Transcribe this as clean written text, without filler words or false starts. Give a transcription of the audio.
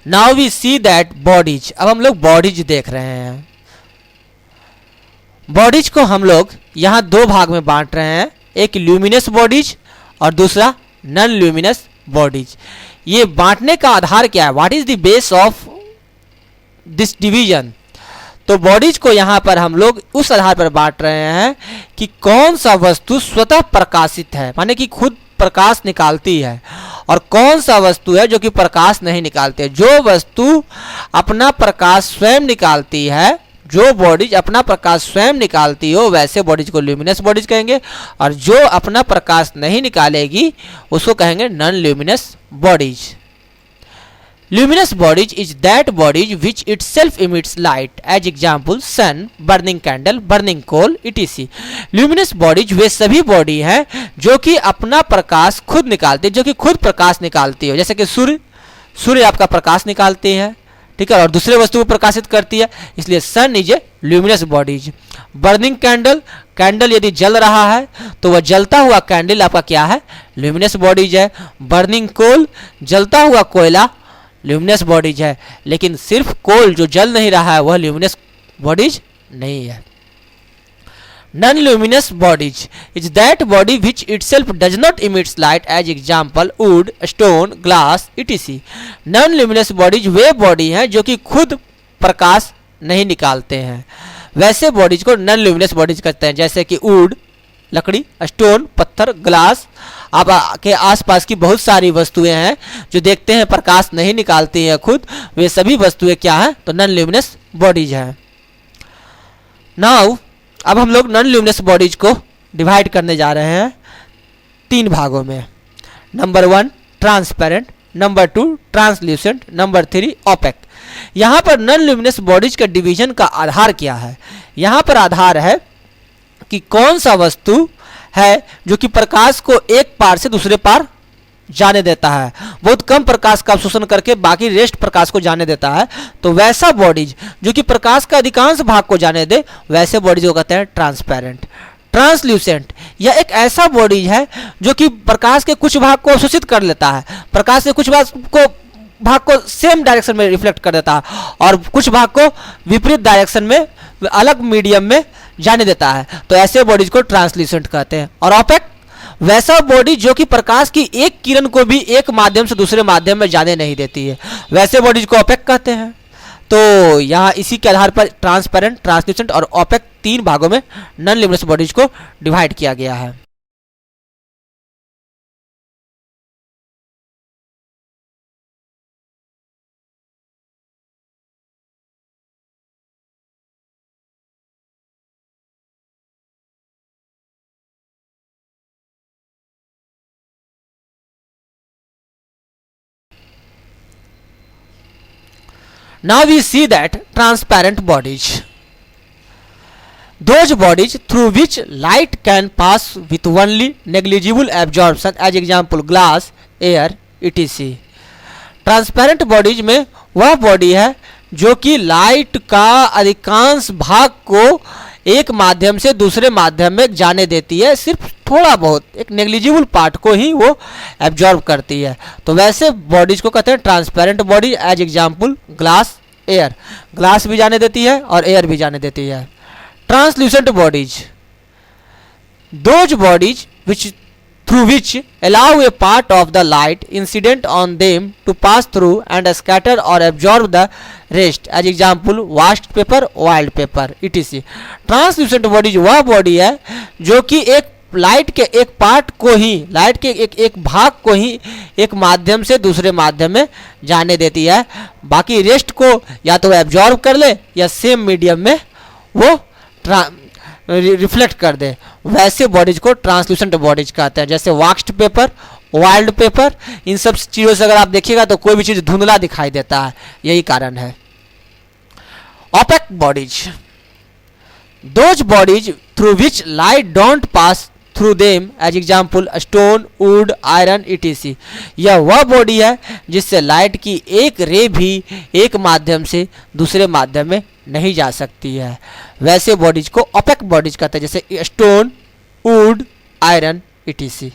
Now we see that bodies, अब हम लोग बॉडीज देख रहे हैं। बॉडीज को हम लोग यहाँ दो भाग में बांट रहे हैं, एक ल्यूमिनस बॉडीज और दूसरा नॉन ल्यूमिनस बॉडीज। ये बांटने का आधार क्या है? What is the base of this division? तो बॉडीज को यहाँ पर हम लोग उस आधार पर बांट रहे हैं कि कौन सा वस्तु स्वतः प्रकाशित है, माने कि खुद प्रकाश निकालती है, और कौन सा वस्तु है जो कि प्रकाश नहीं निकालती है। जो वस्तु अपना प्रकाश स्वयं निकालती है, जो बॉडीज अपना प्रकाश स्वयं निकालती हो, वैसे बॉडीज को ल्यूमिनस बॉडीज कहेंगे, और जो अपना प्रकाश नहीं निकालेगी उसको कहेंगे non luminous bodies. Luminous bodies is that bodies which itself emits light, as example sun, burning candle, burning coal, etc. Luminous bodies वे सभी बॉडी हैं जो कि अपना प्रकाश खुद निकालती है, जो कि खुद प्रकाश निकालती है। जैसे कि सूर्य आपका प्रकाश निकालती है, ठीक है, और दूसरे वस्तु को प्रकाशित करती है, इसलिए sun is a luminous bodies. Burning candle यदि जल रहा है तो वह जलता हुआ कैंडल आपका क्या है? ल्यूमिनस बॉडीज है। बर्निंग कोल, जलता हुआ कोयला ल्यूमिनस बॉडीज है, लेकिन सिर्फ कोल जो जल नहीं रहा है वह ल्यूमिनस बॉडीज नहीं है। Non luminous bodies is that body which itself does not emits light, as example wood, stone, glass, etc. Non luminous bodies वे बॉडी हैं जो कि खुद प्रकाश नहीं निकालते हैं, वैसे बॉडीज को नॉन ल्यूमिनस बॉडीज कहते हैं। जैसे कि वुड लकड़ी, स्टोन पत्थर, ग्लास, आपके आसपास की बहुत सारी वस्तुएं हैं जो देखते हैं प्रकाश नहीं निकालती हैं खुद, वे सभी वस्तुएं क्या हैं? तो नॉन ल्यूमिनस बॉडीज हैं। नाउ अब हम लोग नॉन ल्यूमिनस बॉडीज को डिवाइड करने जा रहे हैं तीन भागों में। Number 1 transparent, number 2 translucent, number 3 opaque. यहाँ पर नॉन ल्यूमिनस बॉडीज का डिवीजन का आधार क्या है? यहाँ पर आधार है कि कौन सा वस्तु है जो कि प्रकाश को एक पार से दूसरे पार जाने देता है, बहुत कम प्रकाश का अवशोषण करके बाकी रेस्ट प्रकाश को जाने देता है, तो वैसा बॉडीज जो कि प्रकाश का अधिकांश भाग को जाने दे, वैसे बॉडीज को कहते हैं ट्रांसपेरेंट। ट्रांसल्यूसेंट यह एक ऐसा बॉडीज है जो कि प्रकाश के कुछ भाग को अवशोषित कर लेता है, प्रकाश के कुछ भाग को सेम डायरेक्शन में रिफ्लेक्ट कर देता है और कुछ भाग को विपरीत डायरेक्शन में अलग मीडियम में जाने देता है, तो ऐसे बॉडीज को ट्रांसल्यूसेंट कहते हैं। और ओपेक वैसा बॉडी जो कि प्रकाश की एक किरण को भी एक माध्यम से दूसरे माध्यम में जाने नहीं देती है, वैसे बॉडीज को ओपेक कहते हैं। तो यहाँ इसी के आधार पर ट्रांसपेरेंट, ट्रांसल्यूसेंट और ओपेक तीन भागों में नॉन ल्यूमिनस बॉडीज को डिवाइड किया गया है। Now we see that transparent bodies, those bodies through which light can pass with only negligible absorption, as example glass, air, etc. Transparent bodies में वह बॉडी है जो कि लाइट का अधिकांश भाग को एक माध्यम से दूसरे माध्यम में जाने देती है, सिर्फ थोड़ा बहुत एक नेग्लिजिबल पार्ट को ही वो एब्जॉर्ब करती है, तो वैसे बॉडीज को कहते हैं transparent body. As example glass, air, glass भी जाने देती है और एयर भी जाने देती है। Translucent bodies, those bodies which through which allow a part of the light incident on them to pass through and scatter or absorb the rest, as example washed paper, oiled paper, etc. Translucent bodies वह body है जो कि एक light के एक part को ही, light के एक भाग को ही एक माध्यम से दूसरे माध्यम में जाने देती है, बाकी रेस्ट को या तो एब्जॉर्ब कर ले या सेम मीडियम में वो रिफ्लेक्ट कर दे, वैसे बॉडीज को ट्रांसल्यूसेंट बॉडीज कहते हैं। जैसे वॉक्स्ड पेपर, ऑयल्ड पेपर, इन सब चीज़ों से अगर आप देखिएगा तो कोई भी चीज़ धुंधला दिखाई देता है, यही कारण है। Opaque bodies, those bodies through which light don't pass through them, as example stone, wood, iron, etc. यह वह बॉडी है जिससे लाइट की एक रे भी एक माध्यम से दूसरे माध्यम में नहीं जा सकती है, वैसे बॉडीज को ओपेक बॉडीज कहते हैं, जैसे स्टोन, वुड, आयरन, etc.